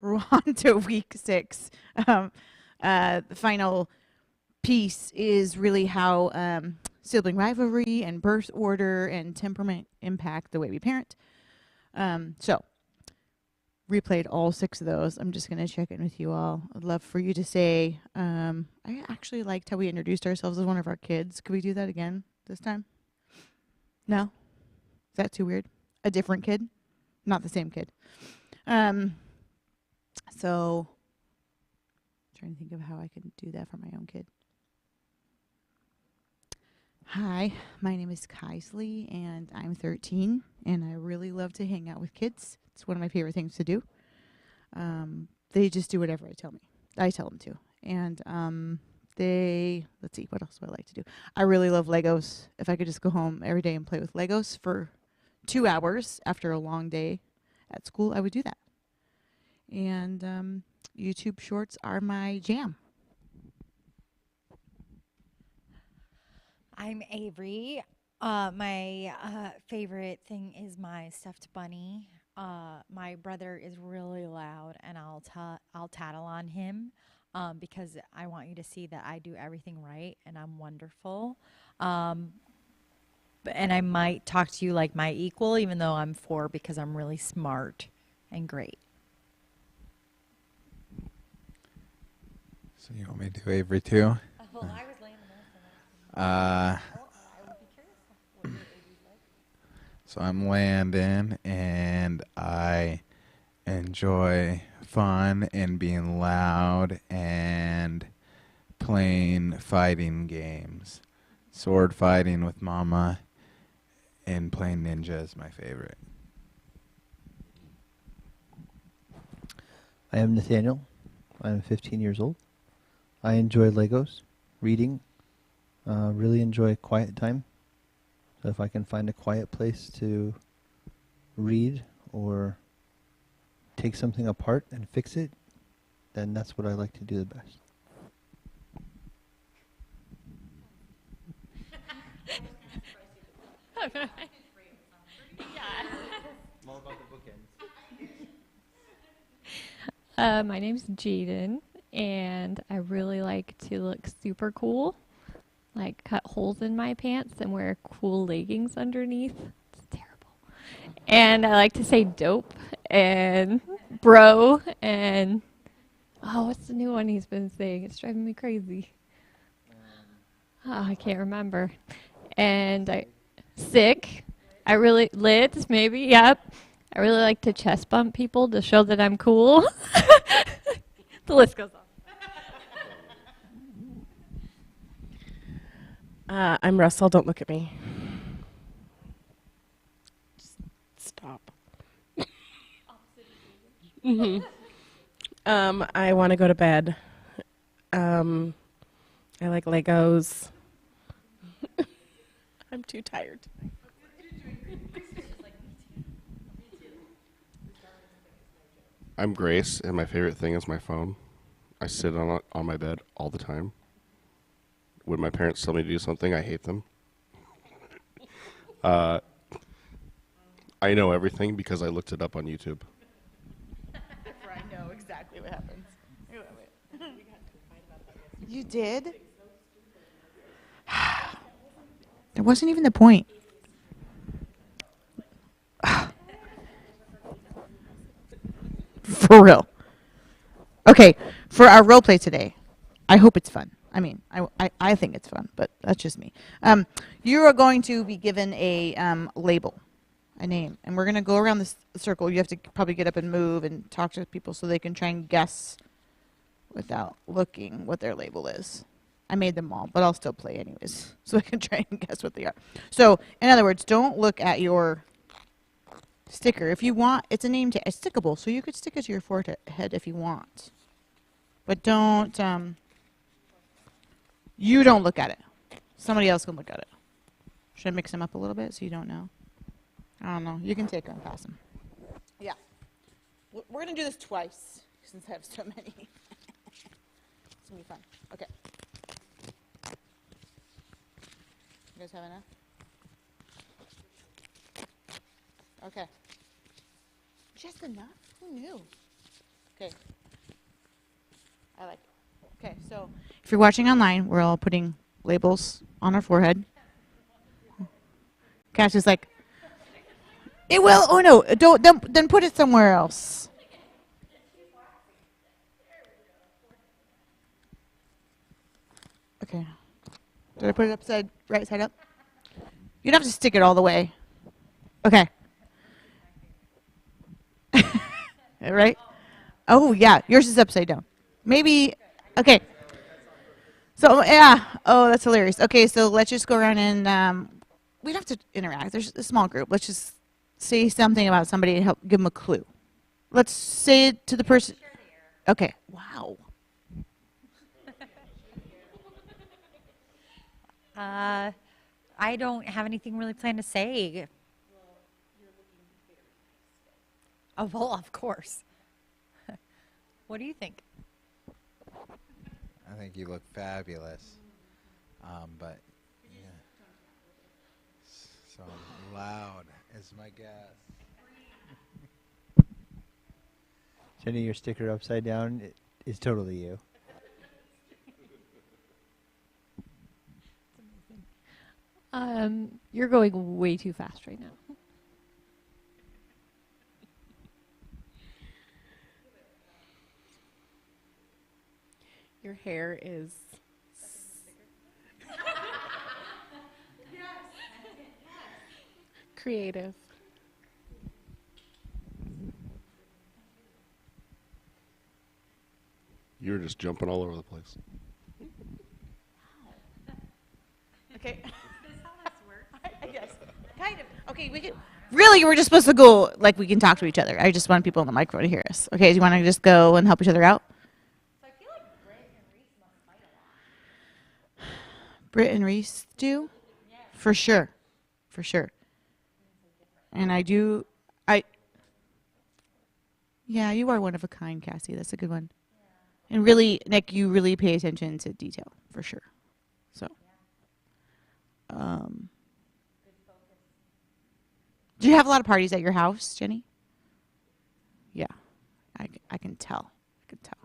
We're on to week 6. Um, the final piece is really how sibling rivalry and birth order and temperament impact the way we parent. So, replayed all 6 of those. I'm just going to check in with you all. I'd love for you to say, I actually liked how we introduced ourselves as one of our kids. Could we do that again this time? No? Is that too weird? A different kid? Not the same kid. So, trying to think of how I could do that for my own kid. Hi, my name is Kaisley, and I'm 13, and I really love to hang out with kids. It's one of my favorite things to do. They just do whatever I tell them to. And let's see, what else do I like to do? I really love Legos. If I could just go home every day and play with Legos for 2 hours after a long day at school, I would do that. And YouTube shorts are my jam. I'm Avery. My favorite thing is my stuffed bunny. My brother is really loud, and I'll tattle on him because I want you to see that I do everything right and I'm wonderful. And I might talk to you like my equal, even though I'm 4, because I'm really smart and great. So you want me to do Avery too? Well, I was laying the Uh, I would be curious what your Avery's like. so I'm Landon, and I enjoy fun and being loud and playing fighting games. Sword fighting with Mama and playing Ninja is my favorite. I am Nathaniel. I am 15 years old. I enjoy Legos, reading, really enjoy quiet time. So if I can find a quiet place to read or take something apart and fix it, then that's what I like to do the best. I'm all about the bookends. My name's Jaden, and I really like to look super cool, like cut holes in my pants and wear cool leggings underneath. It's terrible. And I like to say dope and bro and what's the new one he's been saying? It's driving me crazy. I can't remember. And sick. I really lit maybe. Yep. I really like to chest bump people to show that I'm cool. The list goes on. I'm Russell. Don't look at me. Just stop. I want to go to bed. I like Legos. I'm too tired. I'm Grace, and my favorite thing is my phone. I sit on my bed all the time. When my parents tell me to do something, I hate them. I know everything because I looked it up on YouTube. I know exactly what happens. You did? That wasn't even the point. For real. Okay, for our role play today, I hope it's fun. I mean, I think it's fun, but that's just me. You are going to be given a label, a name, and we're going to go around this circle. You have to probably get up and move and talk to people so they can try and guess without looking what their label is. I made them all, but I'll still play anyways, so I can try and guess what they are. So, in other words, don't look at your sticker. If you want, it's a name it's stickable, so you could stick it to your forehead if you want. But don't, you don't look at it. Somebody else can look at it. Should I mix them up a little bit so you don't know? I don't know. You can take them and pass them. Yeah. We're going to do this twice since I have so many. It's going to be fun. Okay. You guys have enough? Okay. Just enough? Who knew? Okay. I like it. Okay, so if you're watching online, we're all putting labels on our forehead. Cash is like, it will. Oh no, don't. Then put it somewhere else. Okay. Did I put it right side up? You don't have to stick it all the way. Okay. Right? Oh yeah, yours is upside down. Maybe. Okay. So yeah. Oh, that's hilarious. Okay, so let's just go around and we don't have to interact. There's a small group. Let's just say something about somebody and help give them a clue. Let's say it to the person. Okay. Wow. I don't have anything really planned to say. Oh, well, of course. What do you think? I think you look fabulous. But yeah. So loud is my guess. Jenny, your sticker upside down is totally you. You're going way too fast right now. Your hair is creative. You're just jumping all over the place. Okay. I guess. Kind of. Okay, we can. Really, we're just supposed to go, like, we can talk to each other. I just want people on the microphone to hear us. Okay, do you want to just go and help each other out? So I feel like Britt and Reese must fight a lot. Britt and Reese do? Yeah. For sure. For sure. And yeah, you are one of a kind, Cassie. That's a good one. Yeah. And really, Nick, you really pay attention to detail, for sure. So. Do you have a lot of parties at your house, Jenny? Yeah, I can tell. I can tell.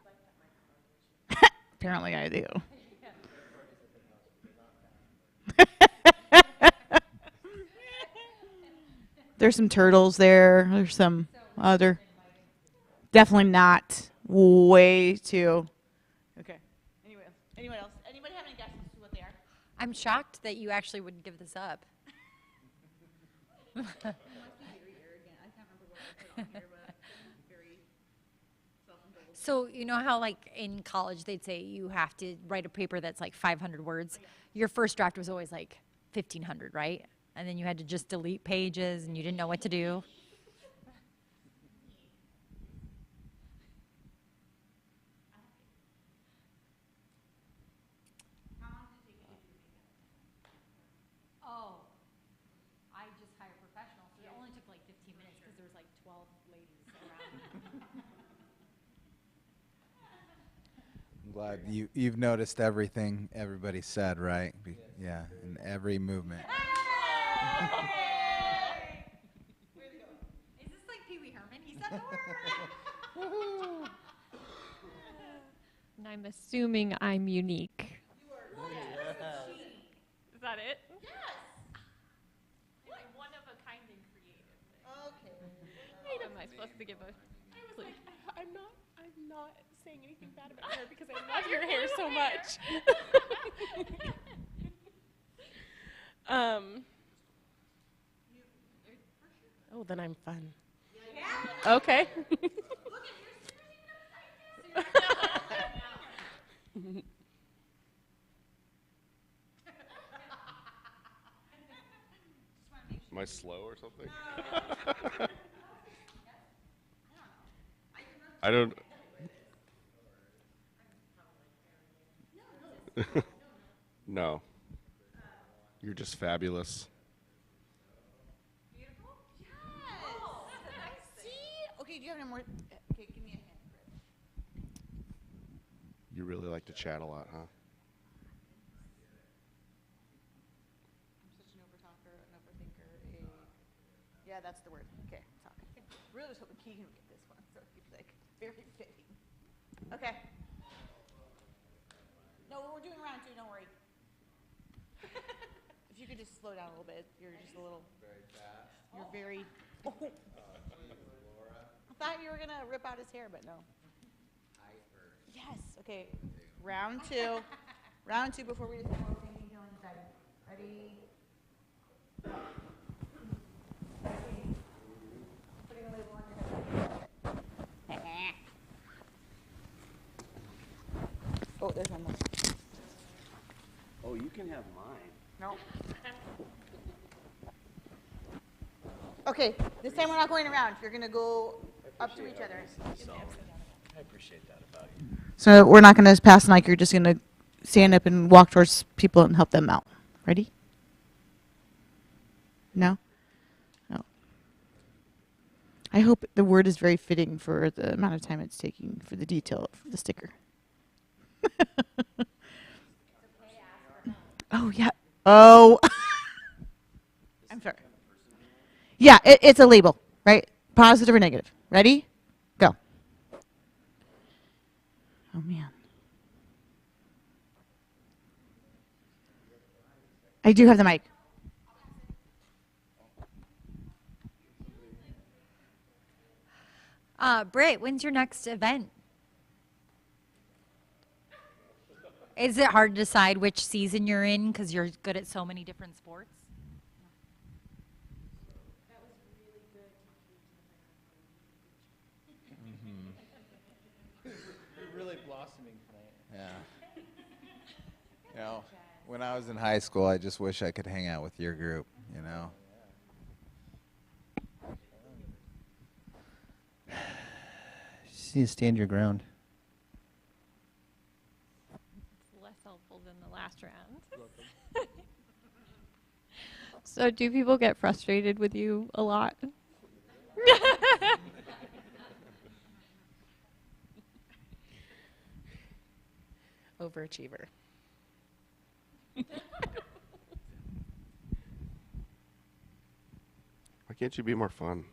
Apparently, I do. There's some turtles there. There's some other. Definitely not way too. Okay. Anyone else? Anybody have any guesses as to what they are? I'm shocked that you actually would give this up. So you know how like in college they'd say you have to write a paper that's like 500 words? Your first draft was always like 1,500, right? And then you had to just delete pages and you didn't know what to do. Oh, I just hired professionals, so it only took like 15 minutes because there was like 12 ladies around. I'm glad you've noticed everything everybody said, right? Yeah, in every movement. Is this like Pee Wee Herman? He said the word. And I'm assuming I'm unique. Is that it? Yes. I'm one of a kind and creative. Okay. Am I supposed to give a? Please. I'm not saying anything bad about your hair because I love your hair so much. Oh, then I'm fun. Yeah. Okay. Am I slow or something? I don't. No. You're just fabulous. Beautiful? Yes. See? Okay, do you have any more? Okay, give me a hand. You really like to chat a lot, huh? I'm such an overtalker, an overthinker, yeah, that's the word. Okay, talk. Really just hoping Keegan would get this one, so he'd be like, very fitting. you, don't worry. If you could just slow down a little bit, you're just a little. Very fast. You're very. Oh. I thought you were gonna rip out his hair, but no. Yes. Okay. Round two. Round two before we decide what we're thinking, feeling, deciding. Ready? Putting a label on your head. Oh, there's one more. Oh, you can have mine. No. Okay, this time we're not going around. You're gonna go up to each other. I appreciate that about you. So we're not gonna pass the mic. You're just gonna stand up and walk towards people and help them out. Ready? No? No. I hope the word is very fitting for the amount of time it's taking for the detail of the sticker. Oh, yeah. Oh. I'm sorry. Yeah, it's a label, right? Positive or negative. Ready? Go. Oh, man. I do have the mic. Britt, when's your next event? Is it hard to decide which season you're in because you're good at so many different sports? You're really blossoming tonight. Yeah. You know, when I was in high school, I just wish I could hang out with your group, you know. You just need to stand your ground. It's less helpful than the last round. So do people get frustrated with you a lot? Overachiever. Why can't you be more fun?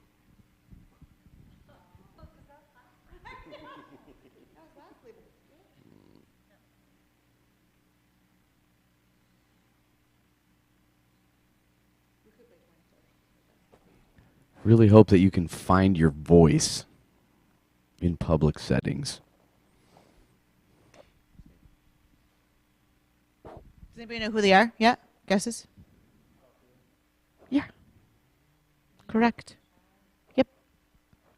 Really hope that you can find your voice in public settings. Does anybody know who they are? Yeah? Guesses? Yeah. Correct. Yep.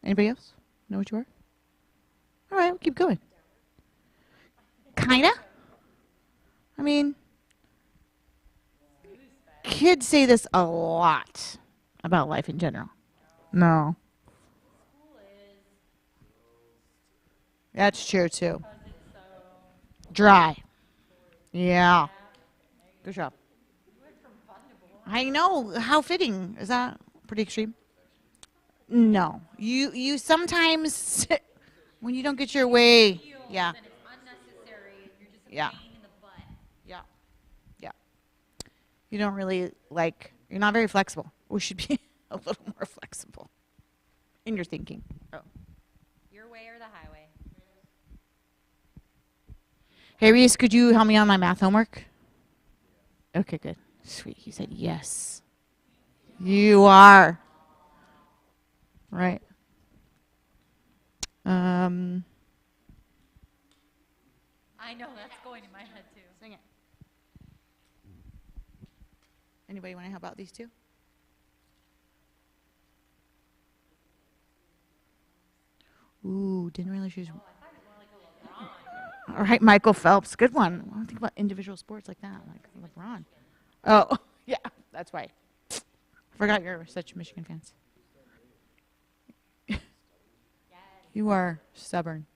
Anybody else know what you are? All right, we'll keep going. Kinda. I mean, kids say this a lot about life in general. No. That's true too. Dry. Yeah. Good job. I know. How fitting. Is that pretty extreme? No. You sometimes when you don't get your way. Yeah. Yeah. Yeah. Yeah. You don't really you're not very flexible. We should be a little more flexible in your thinking. Oh. Your way or the highway? Hey, Reese, could you help me on my math homework? Okay, good. Sweet. He said yes. You are. Right. I know that's going in my head too. Sing it. Anybody want to help out these two? Ooh, didn't realize she was. All right, Michael Phelps. Good one. I don't think about individual sports like that, like LeBron. Oh, yeah, that's why. Forgot you're such Michigan fans. You are stubborn.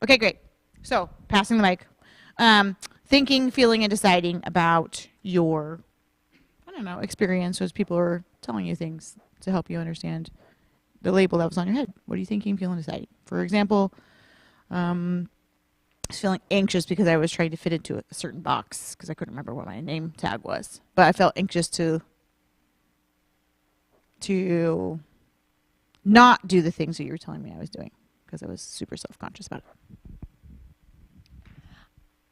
Okay, great. So, passing the mic. Thinking, feeling, and deciding about your, I don't know, experience as people are telling you things to help you understand the label that was on your head. What are you thinking, feeling, deciding? For example, I was feeling anxious because I was trying to fit into a certain box because I couldn't remember what my name tag was. But I felt anxious to not do the things that you were telling me I was doing because I was super self-conscious about it.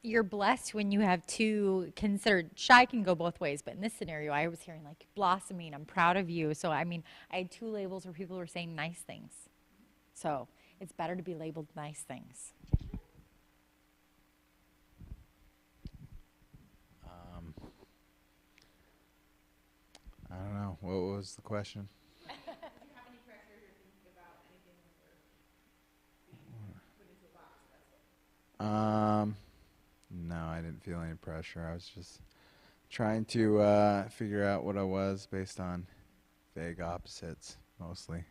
you're blessed when you have two considered. Shy can go both ways, but in this scenario, I was hearing like blossoming. I'm proud of you. So I mean, I had two labels where people were saying nice things. So it's better to be labeled nice things. I don't know. What was the question? No, I didn't feel any pressure. I was just trying to figure out what I was based on vague opposites, mostly.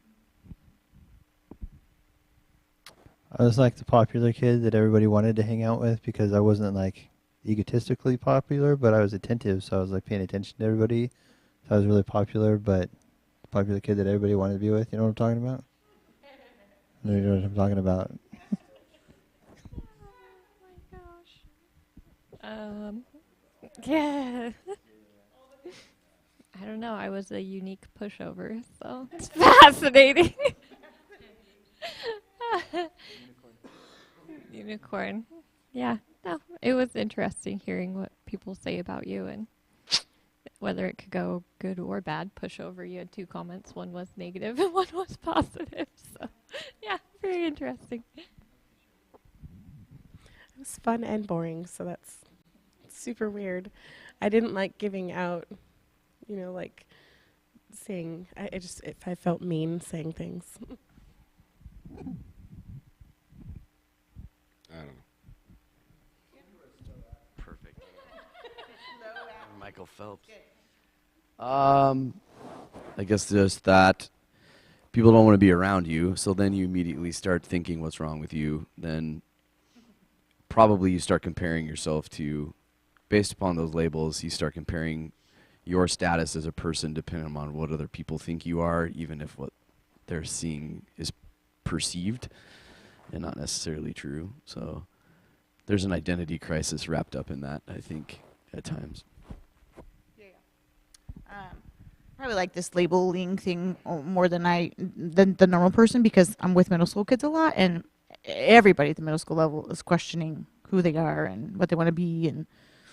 I was like the popular kid that everybody wanted to hang out with because I wasn't like egotistically popular, but I was attentive, so I was like paying attention to everybody. So I was really popular, but the popular kid that everybody wanted to be with. You know what I'm talking about? You know what I'm talking about? Yeah. I don't know. I was a unique pushover, so it's fascinating. Unicorn. Yeah. No, it was interesting hearing what people say about you and whether it could go good or bad. Pushover. You had two comments. One was negative and one was positive. So, yeah, very interesting. It was fun and boring, so that's super weird. I didn't like giving out, like saying. I just if I felt mean saying things. I don't know. Perfect. Michael Phelps. I guess just that people don't want to be around you, so then you immediately start thinking what's wrong with you. Then probably you start comparing yourself to, based upon those labels, you start comparing your status as a person depending on what other people think you are, even if what they're seeing is perceived and not necessarily true. So there's an identity crisis wrapped up in that, I think, at times. Probably like this labeling thing more than the normal person, because I'm with middle school kids a lot, and everybody at the middle school level is questioning who they are and what they want to be and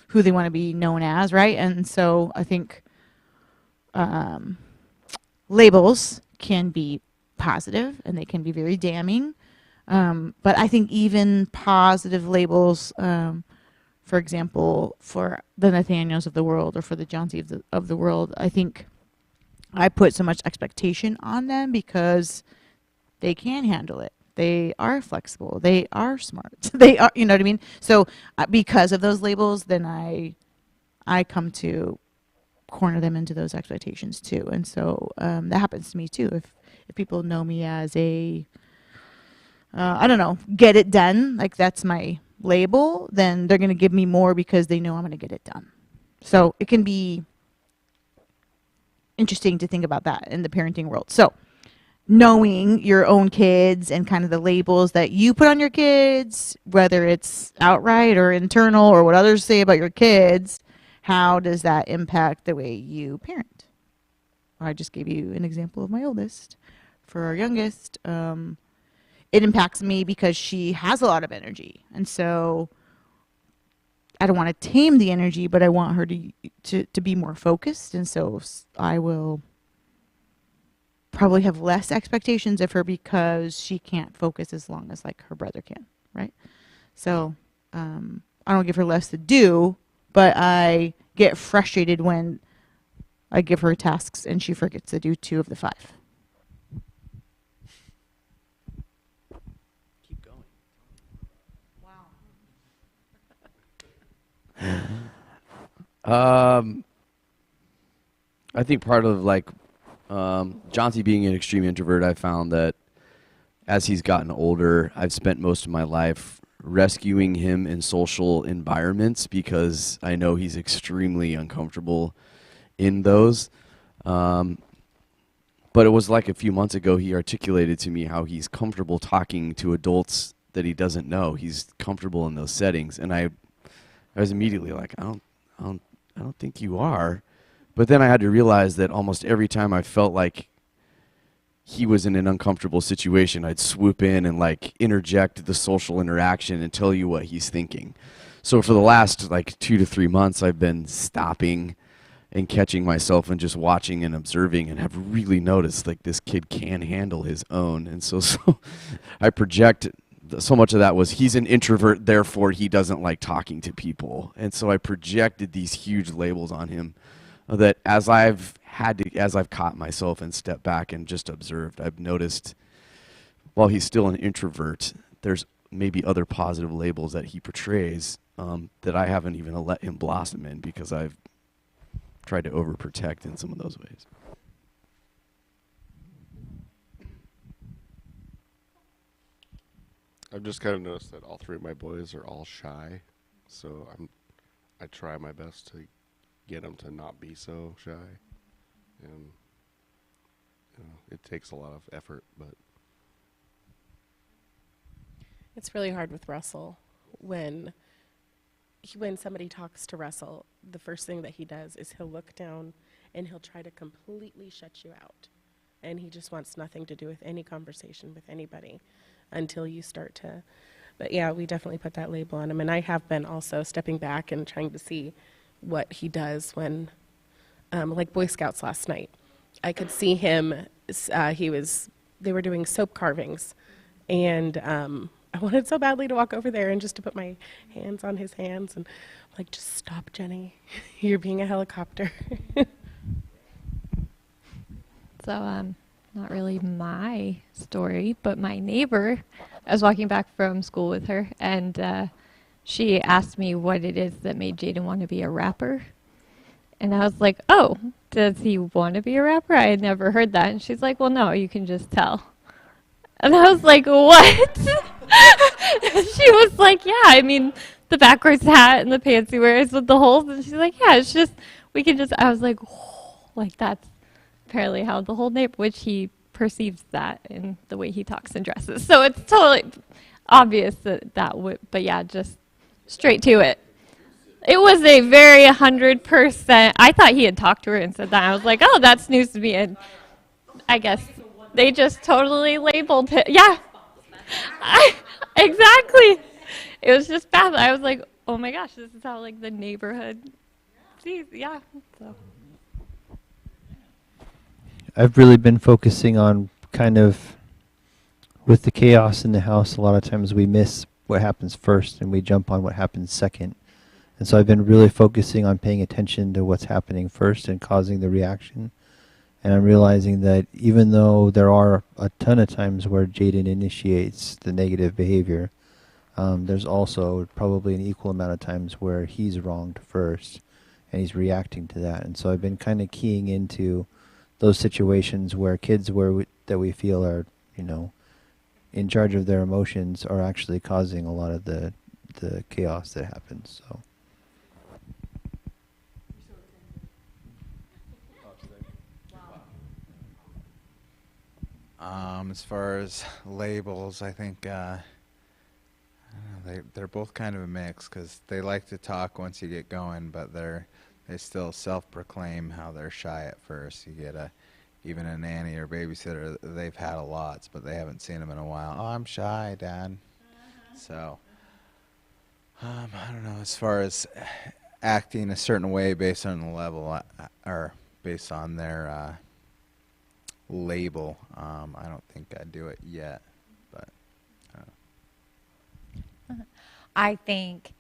who they want to be known as, right? And so I think labels can be positive and they can be very damning, but I think even positive labels, for example, for the Nathaniels of the world or for the Johnsy of the world, I think I put so much expectation on them because they can handle it. They are flexible. They are smart. They are, you know what I mean? So because of those labels, then I come to corner them into those expectations too. And so that happens to me too. If people know me as a, I don't know, get it done, like that's my label, then they're going to give me more because they know I'm going to get it done. So it can be interesting to think about that in the parenting world. So knowing your own kids and kind of the labels that you put on your kids, whether it's outright or internal or what others say about your kids, how does that impact the way you parent? I just gave you an example of my oldest. For our youngest, it impacts me because she has a lot of energy. And so I don't want to tame the energy, but I want her to be more focused. And so I will probably have less expectations of her because she can't focus as long as like her brother can, right? So I don't give her less to do, but I get frustrated when I give her tasks and she forgets to do 2 of the 5. Keep going. Wow. I think part of like Johnsy being an extreme introvert, I found that as he's gotten older, I've spent most of my life rescuing him in social environments because I know he's extremely uncomfortable in those. But it was like a few months ago he articulated to me how he's comfortable talking to adults that he doesn't know. He's comfortable in those settings, and I was immediately like, I don't think you are. But then I had to realize that almost every time I felt like he was in an uncomfortable situation, I'd swoop in and like interject the social interaction and tell you what he's thinking. So for the last like 2 to 3 months, I've been stopping and catching myself and just watching and observing, and have really noticed like this kid can handle his own. And so I project. So much of that was he's an introvert, therefore he doesn't like talking to people. And so I projected these huge labels on him that as I've caught myself and stepped back and just observed, I've noticed while he's still an introvert, there's maybe other positive labels that he portrays that I haven't even let him blossom in, because I've tried to overprotect in some of those ways. I've just kind of noticed that all three of my boys are all shy, so I try my best to get them to not be so shy, and it takes a lot of effort, but It's really hard with Russell when somebody talks to Russell. The first thing that he does is he'll look down and he'll try to completely shut you out, and he just wants nothing to do with any conversation with anybody until you start to. But yeah, we definitely put that label on him, and I have been also stepping back and trying to see what he does when, like Boy Scouts last night. I could see him. They were doing soap carvings, and I wanted so badly to walk over there and just to put my hands on his hands and like, just stop, Jenny. You're being a helicopter. So, not really my story, but my neighbor, I was walking back from school with her, and she asked me what it is that made Jaden want to be a rapper. And I was like, oh, does he want to be a rapper? I had never heard that. And she's like, well, no, you can just tell. And I was like, what? She was like, yeah, I mean, the backwards hat and the pants he wears with the holes. And she's like, yeah, it's just, we can just, I was like, oh, like that's apparently how the whole neighborhood, which he perceives that in the way he talks and dresses. So it's totally obvious that would, but yeah, just straight to it. It was a very 100%. I thought he had talked to her and said that. I was like, oh, that's news to me. And I guess they just totally labeled it. Yeah. Exactly. It was just bad. I was like, oh my gosh, this is how like the neighborhood sees. Yeah. So. I've really been focusing on kind of, with the chaos in the house, a lot of times we miss what happens first and we jump on what happens second. And so I've been really focusing on paying attention to what's happening first and causing the reaction. And I'm realizing that even though there are a ton of times where Jaden initiates the negative behavior, there's also probably an equal amount of times where he's wronged first and he's reacting to that. And so I've been kind of keying into those situations where kids that we feel are, in charge of their emotions are actually causing a lot of the chaos that happens. So. As far as labels, I think they're both kind of a mix, because they like to talk once you get going, but they still self-proclaim how they're shy at first. You get even a nanny or babysitter, they've had a lot, but they haven't seen them in a while. Oh, I'm shy, Dad. So I don't know. As far as acting a certain way based on the level or based on their label, I don't think I'd do it yet, but I think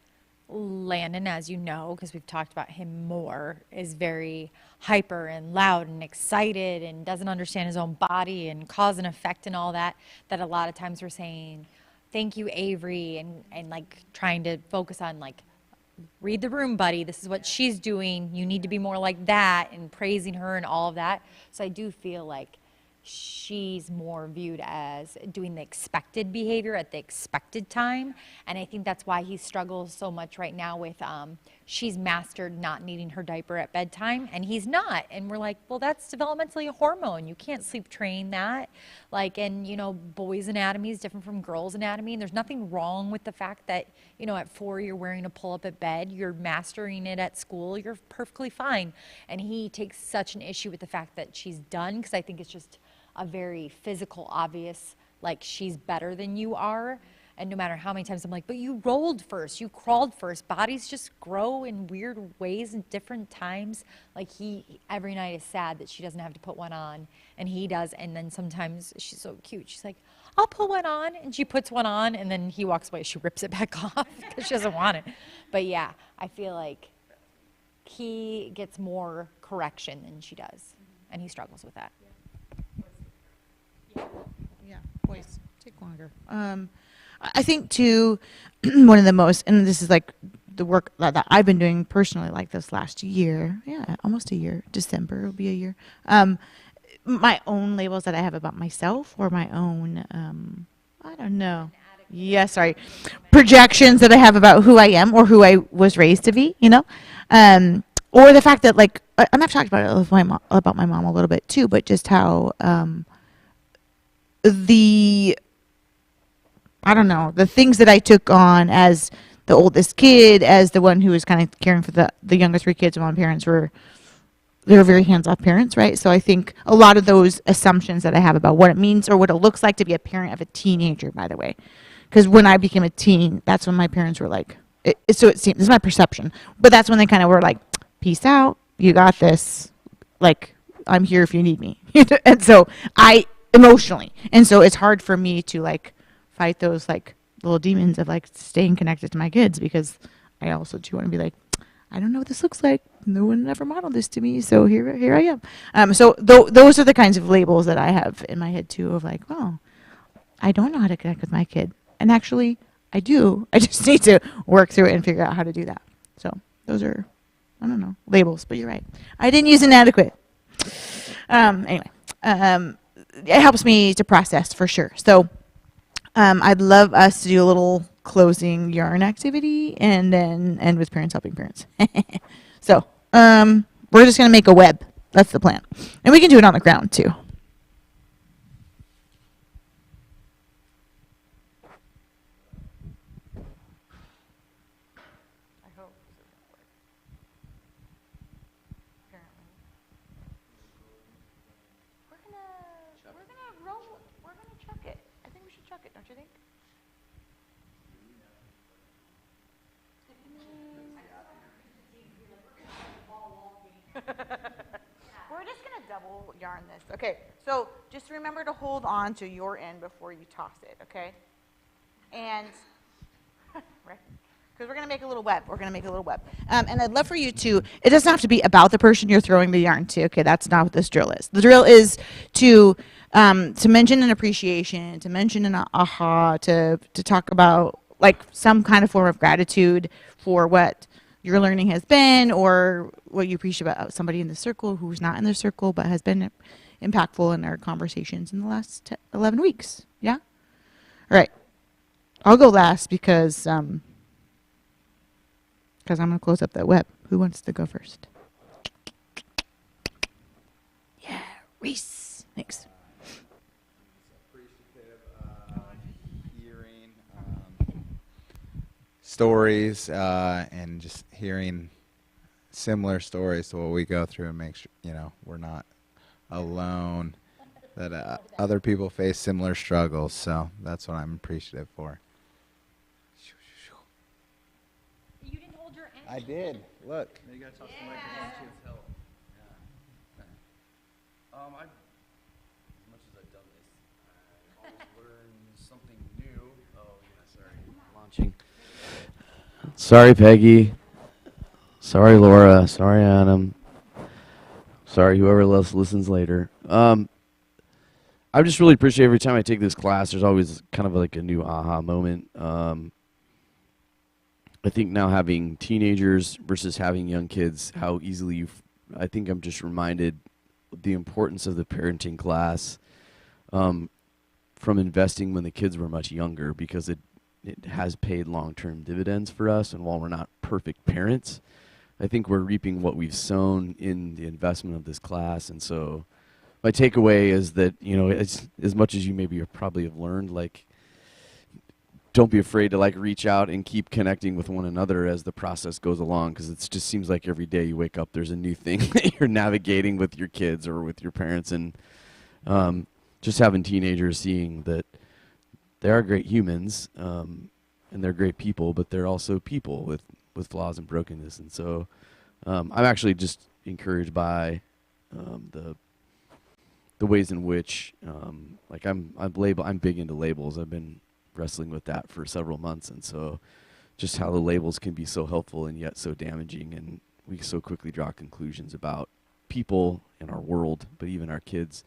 Landon, as you know, because we've talked about him more, is very hyper and loud and excited and doesn't understand his own body and cause and effect and all that, that a lot of times we're saying, thank you, Avery, and like trying to focus on like, read the room, buddy. This is what she's doing. You need to be more like that, and praising her and all of that. So I do feel like she's more viewed as doing the expected behavior at the expected time. And I think that's why he struggles so much right now with she's mastered not needing her diaper at bedtime and he's not. And we're like, well, that's developmentally a hormone. You can't sleep train that. Like, and boys' anatomy is different from girls' anatomy. And there's nothing wrong with the fact that, at 4 you're wearing a pull-up at bed, you're mastering it at school, you're perfectly fine. And he takes such an issue with the fact that she's done, because I think it's just a very physical, obvious, like she's better than you are. And no matter how many times I'm like, but you rolled first, you crawled first. Bodies just grow in weird ways in different times. Like every night is sad that she doesn't have to put one on, and he does. And then sometimes she's so cute. She's like, I'll put one on, and she puts one on, and then he walks away. She rips it back off because she doesn't want it. But yeah, I feel like he gets more correction than she does, and he struggles with that. Yeah, boys take longer. I think too, one of the most, and this is like the work that I've been doing personally, like this last year. Yeah, almost a year. December will be a year. My own labels that I have about myself, or my own, I don't know. Yeah, sorry, projections that I have about who I am or who I was raised to be. You know, or the fact that like I've talked about it with about my mom a little bit too, but just how I don't know, the things that I took on as the oldest kid, as the one who was kind of caring for the younger three kids while my parents they were very hands-off parents, right? So I think a lot of those assumptions that I have about what it means or what it looks like to be a parent of a teenager, by the way. Because when I became a teen, that's when my parents were like, so it seems, this is my perception, but that's when they kind of were like, peace out, you got this, like, I'm here if you need me. And so emotionally, and so it's hard for me to like, fight those like little demons of like staying connected to my kids, because I also do want to be like, I don't know what this looks like. No one ever modeled this to me, so here I am. So those are the kinds of labels that I have in my head too, of like, oh, I don't know how to connect with my kid, and actually I do. I just need to work through it and figure out how to do that. So those are, I don't know, labels, but you're right. I didn't use inadequate. Anyway, it helps me to process for sure. So. I'd love us to do a little closing yarn activity and then end with parents helping parents. So we're just going to make a web. That's the plan. And we can do it on the ground too. I hope this is going to work. Apparently. We're going to chuck it. I think we should chuck it, don't you think? We're just going to double yarn this. Okay, so just remember to hold on to your end before you toss it, okay? And, right, because we're going to make a little web. And I'd love for you to, it doesn't have to be about the person you're throwing the yarn to, okay? That's not what this drill is. The drill is to mention an appreciation, to mention an aha, to talk about like some kind of form of gratitude for what your learning has been, or what you appreciate about somebody in the circle who's not in the circle but has been impactful in our conversations in the last 11 weeks. Yeah? All right. I'll go last because I'm going to close up that web. Who wants to go first? Yeah, Reese. Thanks. Hearing stories and just hearing similar stories to what we go through, and make sure we're not alone, that other people face similar struggles. So that's what I'm appreciative for. You didn't hold your end. I did. Look. You gotta toss the microphone to its help. Yeah. As much as I've done this, I always learn something new. Oh yeah, sorry. Launching. Sorry, Peggy. Sorry, Laura. Sorry, Adam. Sorry, whoever else listens later. I just really appreciate every time I take this class, there's always kind of like a new aha moment. I think now having teenagers versus having young kids, how easily I think I'm just reminded the importance of the parenting class from investing when the kids were much younger, because it has paid long-term dividends for us. And while we're not perfect parents, I think we're reaping what we've sown in the investment of this class. And so my takeaway is that, as much as you maybe probably have learned, like, don't be afraid to like reach out and keep connecting with one another as the process goes along, because it just seems like every day you wake up, there's a new thing that you're navigating with your kids or with your parents. And just having teenagers seeing that they are great humans, and they're great people, but they're also people with flaws and brokenness. And so I'm actually just encouraged by the ways in which like I'm big into labels. I've been wrestling with that for several months, and so just how the labels can be so helpful and yet so damaging, and we so quickly draw conclusions about people in our world, but even our kids.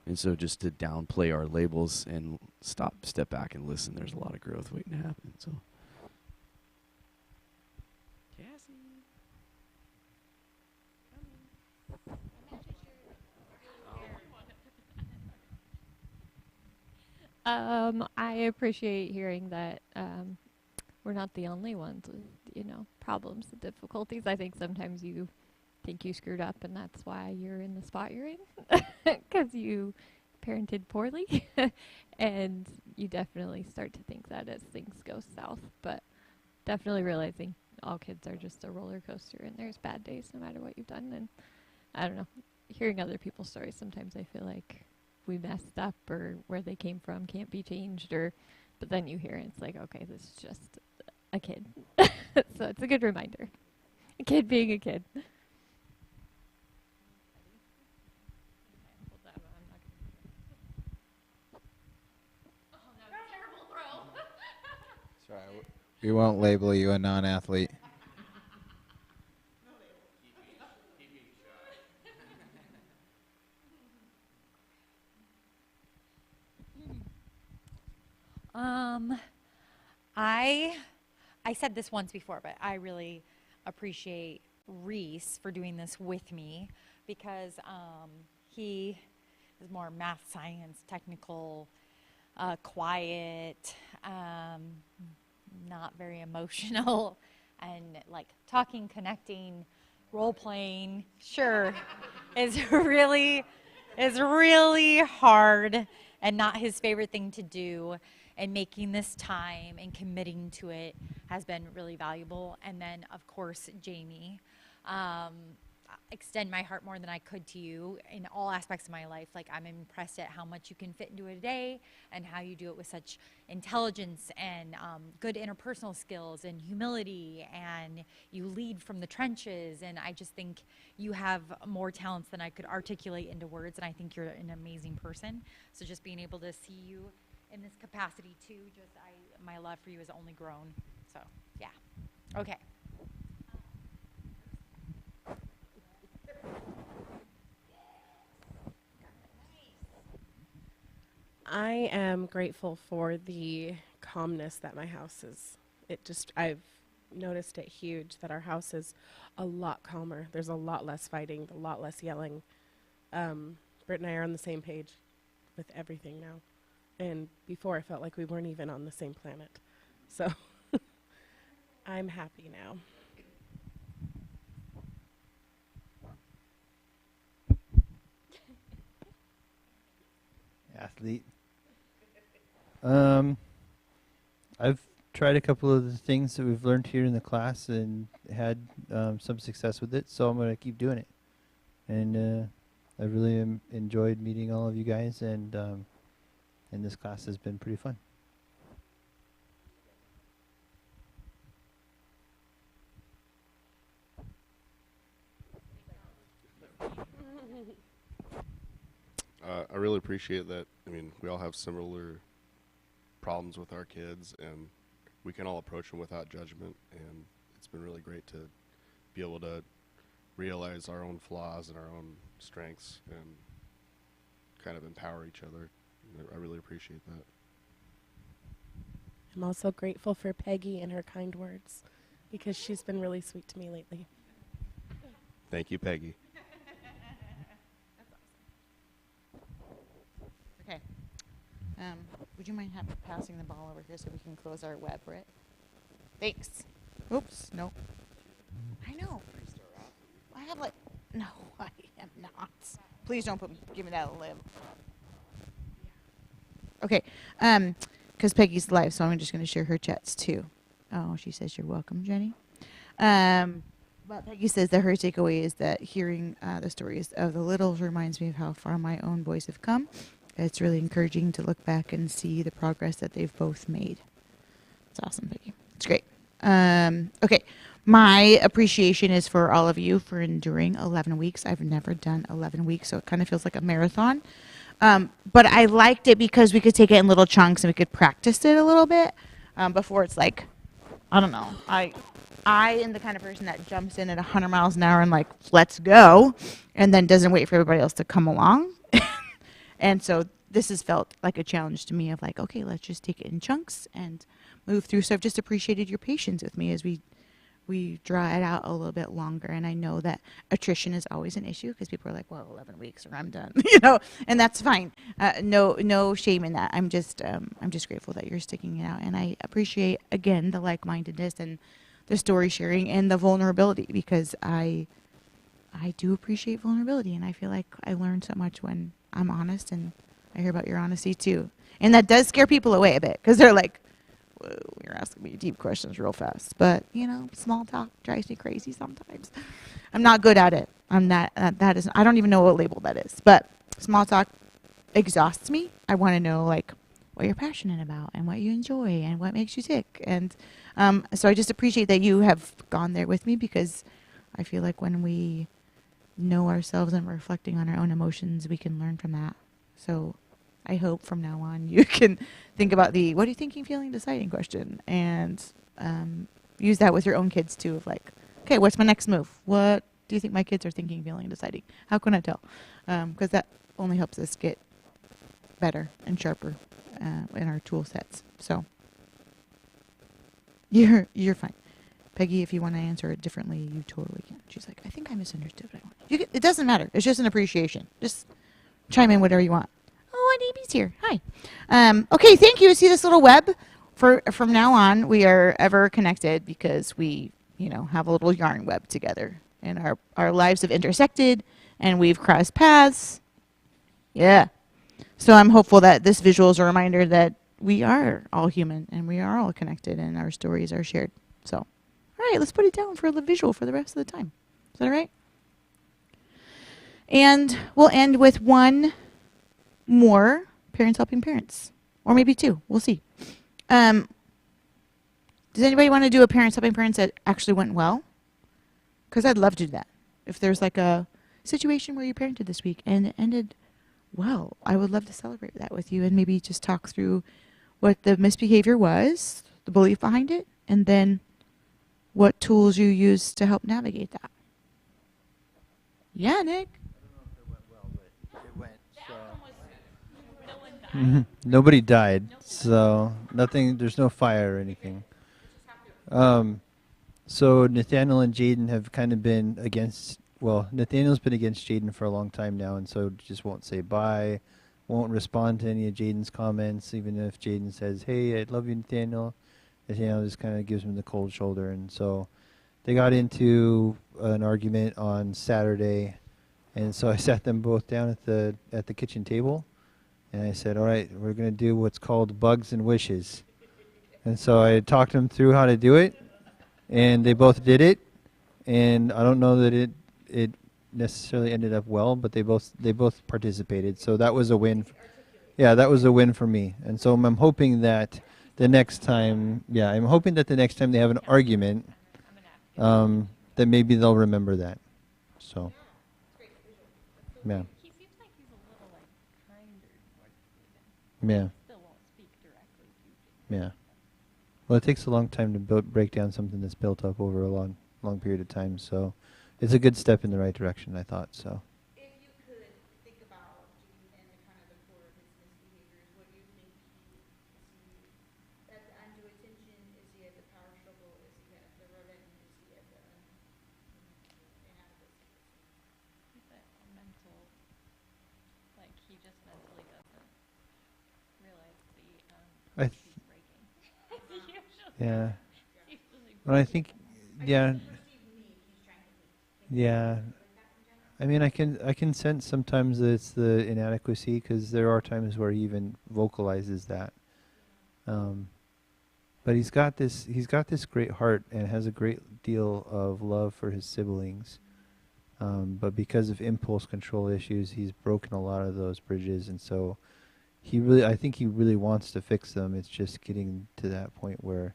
And so just to downplay our labels and step back and listen, there's a lot of growth waiting to happen. So I appreciate hearing that we're not the only ones with, problems and difficulties. I think sometimes you think you screwed up, and that's why you're in the spot you're in, because you parented poorly. And you definitely start to think that as things go south. But definitely realizing all kids are just a roller coaster, and there's bad days no matter what you've done. And I don't know, hearing other people's stories, sometimes I feel like we messed up, or where they came from can't be changed, but then you hear it, it's like, okay, this is just a kid. So it's a good reminder. A kid being a kid. Sorry, we won't label you a non-athlete. I said this once before, but I really appreciate Reese for doing this with me, because he is more math, science, technical, quiet, not very emotional, and like talking, connecting, role playing, sure, is really hard and not his favorite thing to do. And making this time and committing to it has been really valuable. And then, of course, Jamie, extend my heart more than I could to you in all aspects of my life. Like, I'm impressed at how much you can fit into a day, and how you do it with such intelligence and good interpersonal skills and humility, and you lead from the trenches. And I just think you have more talents than I could articulate into words, and I think you're an amazing person. So just being able to see you in this capacity too, my love for you has only grown. So yeah. Okay. I am grateful for the calmness that my house is. I've noticed it huge, that our house is a lot calmer. There's a lot less fighting, a lot less yelling. Britt and I are on the same page with everything now. And before, I felt like we weren't even on the same planet. So I'm happy now. Athlete. I've tried a couple of the things that we've learned here in the class and had some success with it, so I'm going to keep doing it. And I really enjoyed meeting all of you guys, and this class has been pretty fun. I really appreciate that. I mean, we all have similar problems with our kids, and we can all approach them without judgment. And it's been really great to be able to realize our own flaws and our own strengths and kind of empower each other. I really appreciate that. I'm also grateful for Peggy and her kind words, because she's been really sweet to me lately. Thank you, Peggy. Okay. Would you mind passing the ball over here so we can close our web, Britt? Thanks. Oops. No. I know. I have like. No, I am not. Please don't give me that lib. Okay. Because Peggy's live, so I'm just going to share her chats too. Oh, she says you're welcome, Jenny. But Peggy says that her takeaway is that hearing the stories of the littles reminds me of how far my own boys have come, it's really encouraging to look back and see the progress that they've both made. It's awesome, Peggy. It's great. Okay. My appreciation is for all of you for enduring 11 weeks. I've never done 11 weeks, so it kind of feels like a marathon. But I liked it because we could take it in little chunks and we could practice it a little bit before it's like, I don't know. I am the kind of person that jumps in at 100 miles an hour and like, let's go, and then doesn't wait for everybody else to come along. And so this has felt like a challenge to me of like, okay, let's just take it in chunks and move through. So I've just appreciated your patience with me as we draw it out a little bit longer. And I know that attrition is always an issue because people are like, well, 11 weeks or I'm done, and that's fine. No shame in that. I'm just grateful that you're sticking it out. And I appreciate, again, the like-mindedness and the story sharing and the vulnerability, because I do appreciate vulnerability. And I feel like I learn so much when I'm honest, and I hear about your honesty too. And that does scare people away a bit because they're like, whoa, you're asking me deep questions real fast. But, small talk drives me crazy sometimes. I'm not good at it. I don't even know what label that is. But small talk exhausts me. I want to know, like, what you're passionate about and what you enjoy and what makes you tick. And so I just appreciate that you have gone there with me, because I feel like when we know ourselves and we're reflecting on our own emotions, we can learn from that. So I hope from now on you can think about the what are you thinking, feeling, deciding question, and use that with your own kids too, of like, okay, what's my next move? What do you think my kids are thinking, feeling, deciding? How can I tell? Because that only helps us get better and sharper in our tool sets. So you're fine. Peggy, if you want to answer it differently, you totally can. She's like, I think I misunderstood what I want. It doesn't matter. It's just an appreciation. Just chime in whatever you want. Oh, and Amy's here. Hi. Okay, thank you. See this little web? From now on, we are ever connected because we, have a little yarn web together. And our lives have intersected, and we've crossed paths. Yeah. So I'm hopeful that this visual is a reminder that we are all human, and we are all connected, and our stories are shared. So, all right, let's put it down for the visual for the rest of the time. Is that all right? And we'll end with one more parents helping parents, or maybe two. We'll see. Does anybody want to do a parents helping parents that actually went well? Because I'd love to do that. If there's like a situation where you parented this week and it ended well, I would love to celebrate that with you and maybe just talk through what the misbehavior was, the belief behind it, and then what tools you use to help navigate that. Yeah, Nick. Nobody died, so nothing. There's no fire or anything. So Nathaniel and Jaden have kind of been against. Well, Nathaniel's been against Jaden for a long time now, and so just won't say bye, won't respond to any of Jaden's comments, even if Jaden says, "Hey, I love you, Nathaniel." Nathaniel just kind of gives him the cold shoulder, and so they got into an argument on Saturday, and so I sat them both down at the kitchen table. And I said, all right, we're going to do what's called bugs and wishes. And so I talked them through how to do it, and they both did it. And I don't know that it necessarily ended up well, but they both participated. So that was a win. Yeah, that was a win for me. And so I'm hoping that the next time, they have an argument, that maybe they'll remember that. So, yeah. Yeah. Yeah. Well, it takes a long time to break down something that's built up over a long period of time. So, it's a good step in the right direction, I thought. So. If you could think about Jaden and kind of the core of his misbehaviors, what do you think is he at the undue attention? Is he at the power struggle? Is he at the revenge? Is he at the inadequacy? He's a mental, like he just mentally doesn't realize I he's breaking. Yeah. Well, I think, yeah. Yeah. I mean, I can sense sometimes that it's the inadequacy, because there are times where he even vocalizes that. But he's got this great heart and has a great deal of love for his siblings. But because of impulse control issues, he's broken a lot of those bridges, and so I think he really wants to fix them. It's just getting to that point where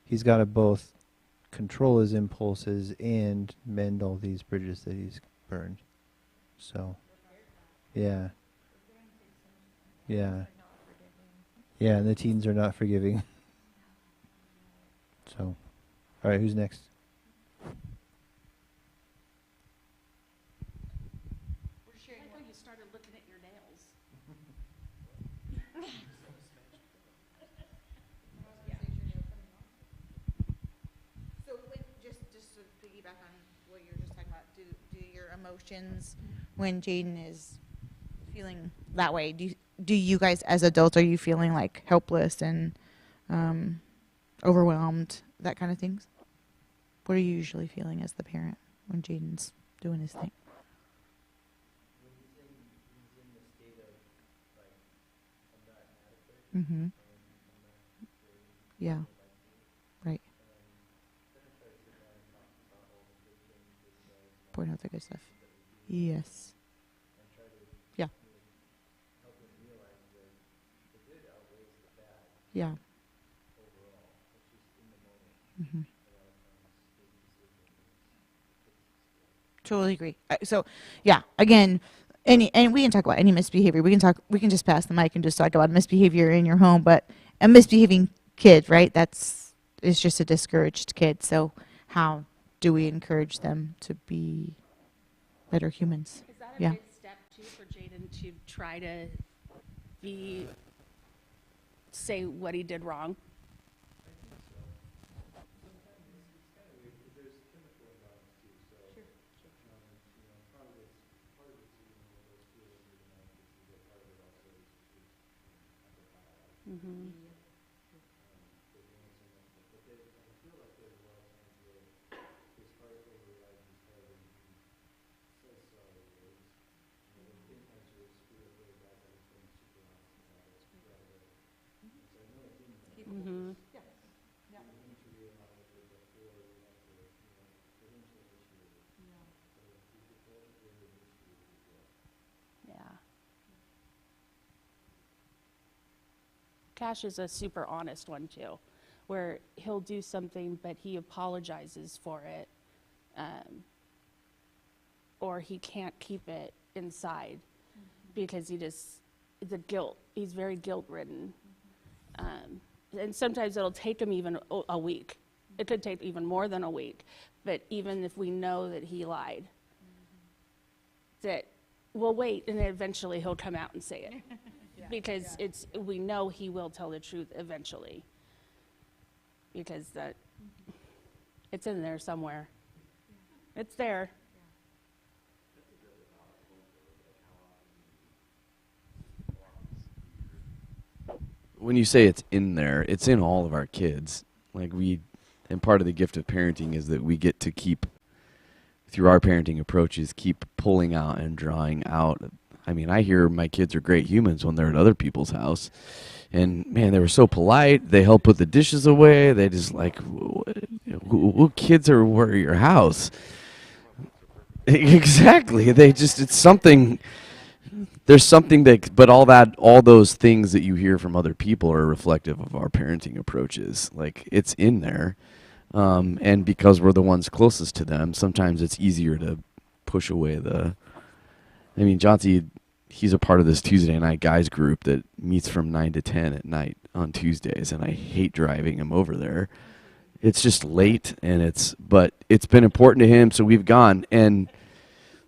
he's got to both control his impulses and mend all these bridges that he's burned. So, yeah. Yeah. Yeah, and the teens are not forgiving. So, all right, who's next? You started looking at your nails. So just to piggyback on what you were just talking about, do your emotions when Jaden is feeling that way, do you guys as adults, are you feeling like helpless and overwhelmed, that kind of things? What are you usually feeling as the parent when Jaden's doing his thing? Mm-hmm. Yeah. Right. Point out the good stuff. Yes. Yeah. Yeah. Mm-hmm. Totally agree. So, yeah. Again, and we can talk about any misbehavior. We can just pass the mic and just talk about misbehavior in your home. But a misbehaving kid, right? Is just a discouraged kid. So, how do we encourage them to be better humans? Is that a Yeah. big step too for Jaden to try to say what he did wrong? Mm-hmm. Mm-hmm. Yeah. Cash is a super honest one too, where he'll do something but he apologizes for it, or he can't keep it inside because he's very guilt ridden. And sometimes it'll take him even a week. It could take even more than a week. But even if we know that he lied, that we'll wait and eventually he'll come out and say it. Because we know he will tell the truth eventually. Because it's in there somewhere. It's there. When you say it's in there, it's in all of our kids. And part of the gift of parenting is that we get to keep, through our parenting approaches, keep pulling out and drawing out. I mean, I hear my kids are great humans when they're at other people's house. And, man, they were so polite. They help put the dishes away. They just who kids are at your house? Exactly. It's something. There's something but all those things that you hear from other people are reflective of our parenting approaches. It's in there. And because we're the ones closest to them, sometimes it's easier to push away Johnsy, he's a part of this Tuesday night guys group that meets from 9 to 10 at night on Tuesdays, and I hate driving him over there. It's just late, but it's been important to him, so we've gone. And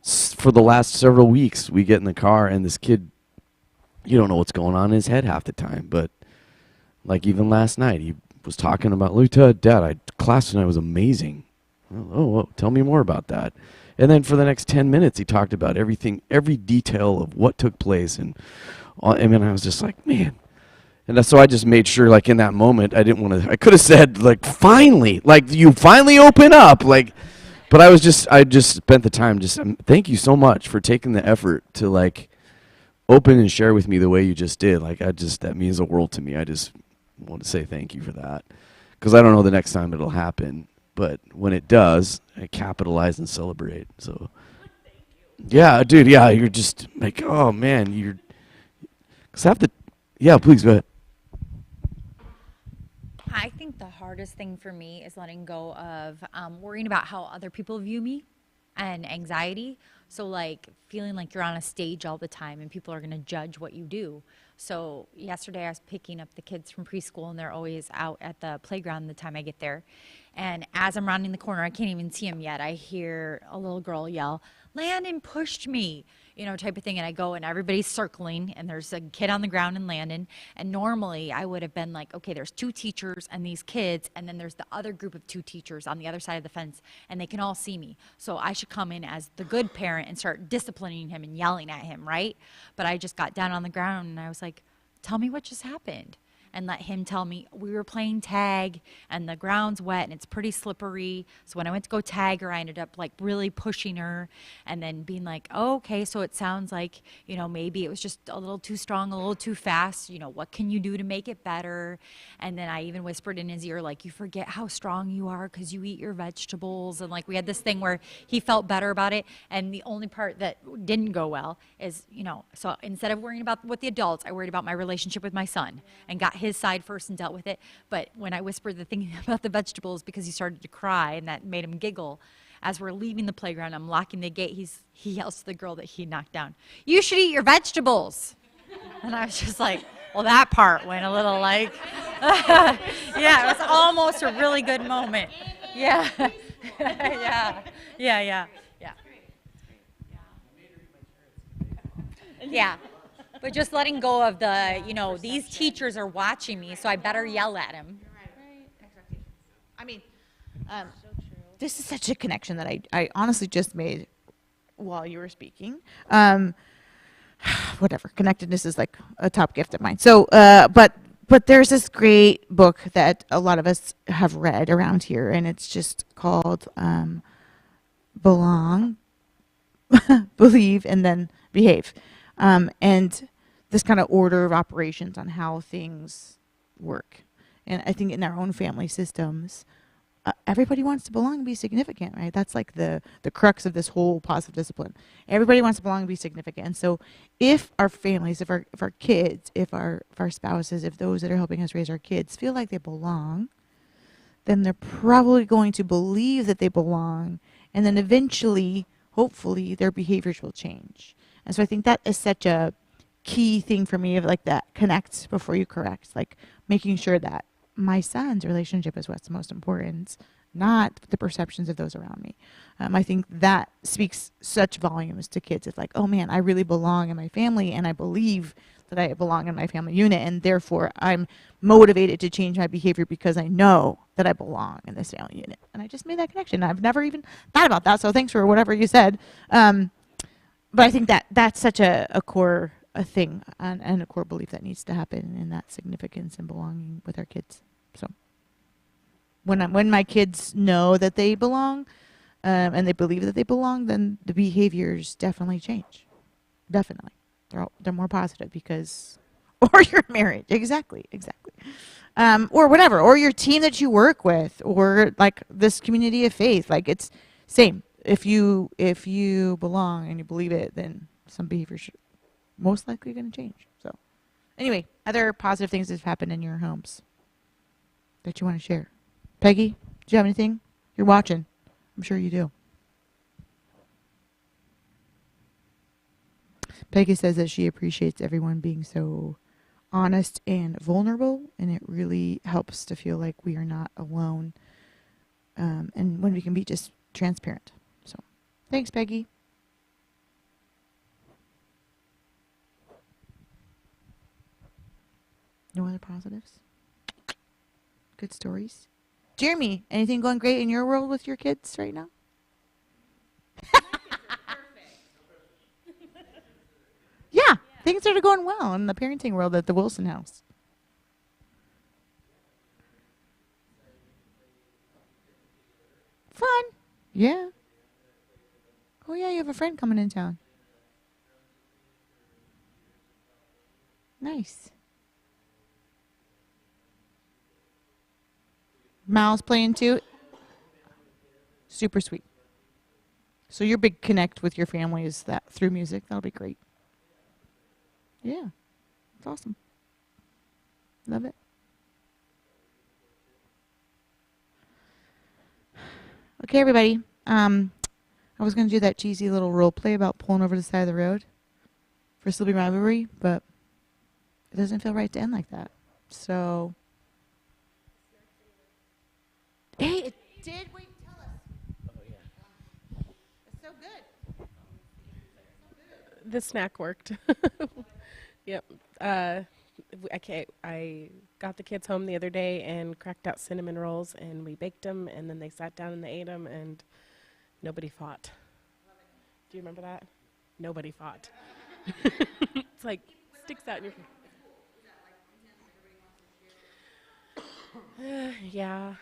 for the last several weeks, we get in the car, and this kid, you don't know what's going on in his head half the time. But even last night, he was talking about, Dad, class tonight was amazing. Oh, tell me more about that. And then for the next 10 minutes, he talked about everything, every detail of what took place. And I was just like, man. And so I just made sure, in that moment, I didn't want to, I could have said, finally, you finally open up. But I just spent the time, thank you so much for taking the effort to, open and share with me the way you just did. That means the world to me. I just want to say thank you for that. Because I don't know the next time it'll happen. But when it does, I capitalize and celebrate. So, yeah, dude, yeah, you're just oh man, because Yeah, please go ahead. I think the hardest thing for me is letting go of worrying about how other people view me and anxiety. So, like, feeling like you're on a stage all the time and people are going to judge what you do. So, yesterday I was picking up the kids from preschool and they're always out at the playground the time I get there. And as I'm rounding the corner, I can't even see them yet. I hear a little girl yell, "Landon pushed me," type of thing. And I go and everybody's circling and there's a kid on the ground and Landon. And normally I would have been like, okay, there's 2 teachers and these kids. And then there's the other group of 2 teachers on the other side of the fence and they can all see me. So I should come in as the good parent and start disciplining him and yelling at him, right? But I just got down on the ground and I was like, tell me what just happened. And let him tell me. We were playing tag and the ground's wet and it's pretty slippery. So when I went to go tag her, I ended up like really pushing her and then being like, oh, okay, so it sounds like, maybe it was just a little too strong, a little too fast. What can you do to make it better? And then I even whispered in his ear, like, you forget how strong you are because you eat your vegetables. And like we had this thing where he felt better about it. And the only part that didn't go well is, so instead of worrying about what the adults, I worried about my relationship with my son and got his side first and dealt with it. But when I whispered the thing about the vegetables because he started to cry and that made him giggle, as we're leaving the playground, I'm locking the gate, he yells to the girl that he knocked down, "You should eat your vegetables." And I was just like, well, that part went a little like, yeah, it was almost a really good moment. Yeah. Yeah. Yeah. But just letting go of these teachers are watching me, so I better yell at him. I mean, this is such a connection that I honestly just made while you were speaking. Whatever, connectedness is like a top gift of mine. So, but there's this great book that a lot of us have read around here, and it's just called Belong, Believe, and then Behave. And this kind of order of operations on how things work. And I think in our own family systems, everybody wants to belong and be significant, right? That's like the crux of this whole positive discipline. Everybody wants to belong and be significant. And so if our families, if our kids, if our spouses, if those that are helping us raise our kids feel like they belong, then they're probably going to believe that they belong. And then eventually, hopefully, their behaviors will change. And so I think that is such a key thing for me of like that connect before you correct, like making sure that my son's relationship is what's most important, not the perceptions of those around me. I think that speaks such volumes to kids. It's like, oh man, I really belong in my family and I believe that I belong in my family unit and therefore I'm motivated to change my behavior because I know that I belong in this family unit. And I just made that connection. I've never even thought about that, so thanks for whatever you said. But I think that that's such a core thing and a core belief that needs to happen in that significance and belonging with our kids. So when my kids know that they belong and they believe that they belong, then the behaviors definitely change. Definitely, they're more positive because, or your marriage, exactly, or whatever, or your team that you work with, or like this community of faith. Like it's same. If you belong and you believe it, then some behaviors are most likely going to change. So anyway, other positive things that have happened in your homes that you want to share. Peggy, do you have anything? You're watching. I'm sure you do. Peggy says that she appreciates everyone being so honest and vulnerable, and it really helps to feel like we are not alone, and when we can be just transparent. So thanks, Peggy. No other positives? Good stories? Jeremy, anything going great in your world with your kids right now? Yeah, things are going well in the parenting world at the Wilson house. Fun. Yeah. Oh, yeah, you have a friend coming in town. Nice. Miles playing too. Super sweet. So your big connect with your family is that through music. That'll be great. Yeah. That's awesome. Love it. Okay, everybody. I was going to do that cheesy little role play about pulling over to the side of the road for Sibling Rivalry, but it doesn't feel right to end like that. So, hey, it did. Wait, tell us. Oh yeah. It's so good. The snack worked. Yep. I got the kids home the other day and cracked out cinnamon rolls, and we baked them, and then they sat down and they ate them, and nobody fought. Do you remember that? Nobody fought. It's like sticks out in your face. Yeah,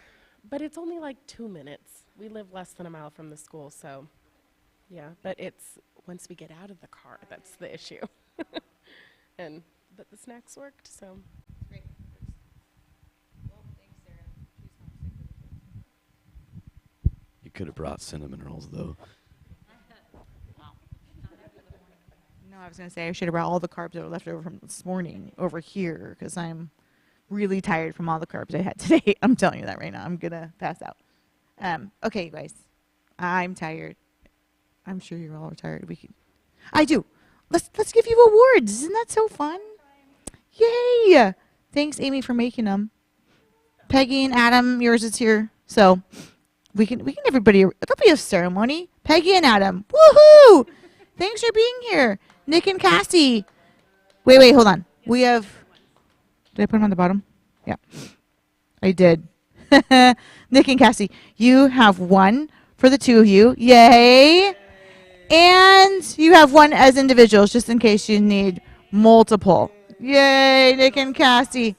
but it's only like 2 minutes. We live less than a mile from the school, so yeah. But it's once we get out of the car, that's the issue. But the snacks worked, so. Great. Well, thanks, Sarah. She's homesick for the kids. You could have brought cinnamon rolls, though. No, I was going to say I should have brought all the carbs that were left over from this morning over here because I'm really tired from all the carbs I had today. I'm telling you that right now. I'm going to pass out. Okay, you guys. I'm tired. I'm sure you're all tired. I do. Let's give you awards. Isn't that so fun? Yay! Thanks, Amy, for making them. Peggy and Adam, yours is here. So we can everybody. There'll be a ceremony. Peggy and Adam. Woohoo! Thanks for being here. Nick and Cassie. Wait, hold on. We have. Did I put them on the bottom? Yeah, I did. Nick and Cassie, you have one for the two of you. Yay! And you have one as individuals, just in case you need multiple. Yay, Nick and Cassie.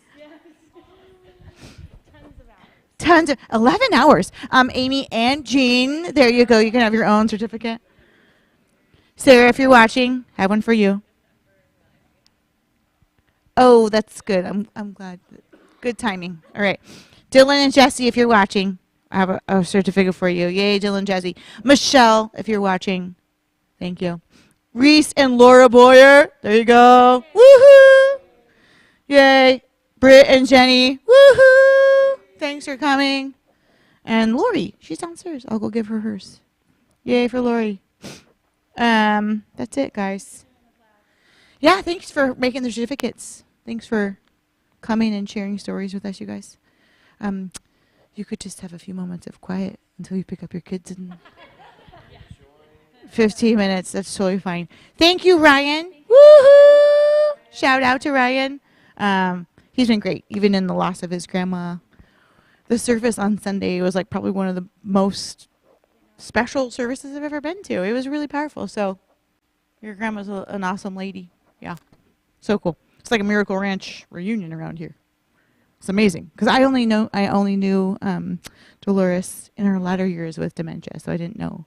Tons of 11 hours. Amy and Jean, there you go. You can have your own certificate. Sarah, if you're watching, I have one for you. Oh, that's good. I'm glad. Good timing. All right. Dylan and Jesse, if you're watching, I have a certificate for you. Yay, Dylan and Jesse. Michelle, if you're watching, thank you. Reese and Laura Boyer, there you go. Woohoo! Yay. Britt and Jenny, woohoo! Thanks for coming. And Lori, she's downstairs. I'll go give her hers. Yay for Lori. That's it, guys. Yeah, thanks for making the certificates. Thanks for coming and sharing stories with us, you guys. You could just have a few moments of quiet until you pick up your kids in 15 minutes. That's totally fine. Thank you, Ryan. Woohoo! Shout out to Ryan. He's been great, even in the loss of his grandma. The service on Sunday was like probably one of the most special services I've ever been to. It was really powerful. So your grandma's an awesome lady. Yeah. So cool. It's like a Miracle Ranch reunion around here. It's amazing. Because I only knew Dolores in her latter years with dementia. So I didn't know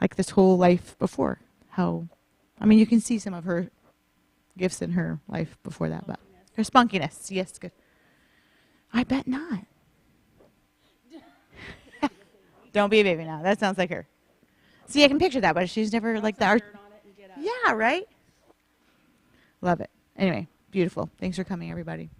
like this whole life before. You can see some of her gifts in her life before that, but her spunkiness. Yes, good. I bet not. Don't be a baby now. That sounds like her. See, I can picture that, but she's never like that. Yeah, right? Love it. Anyway, beautiful. Thanks for coming, everybody.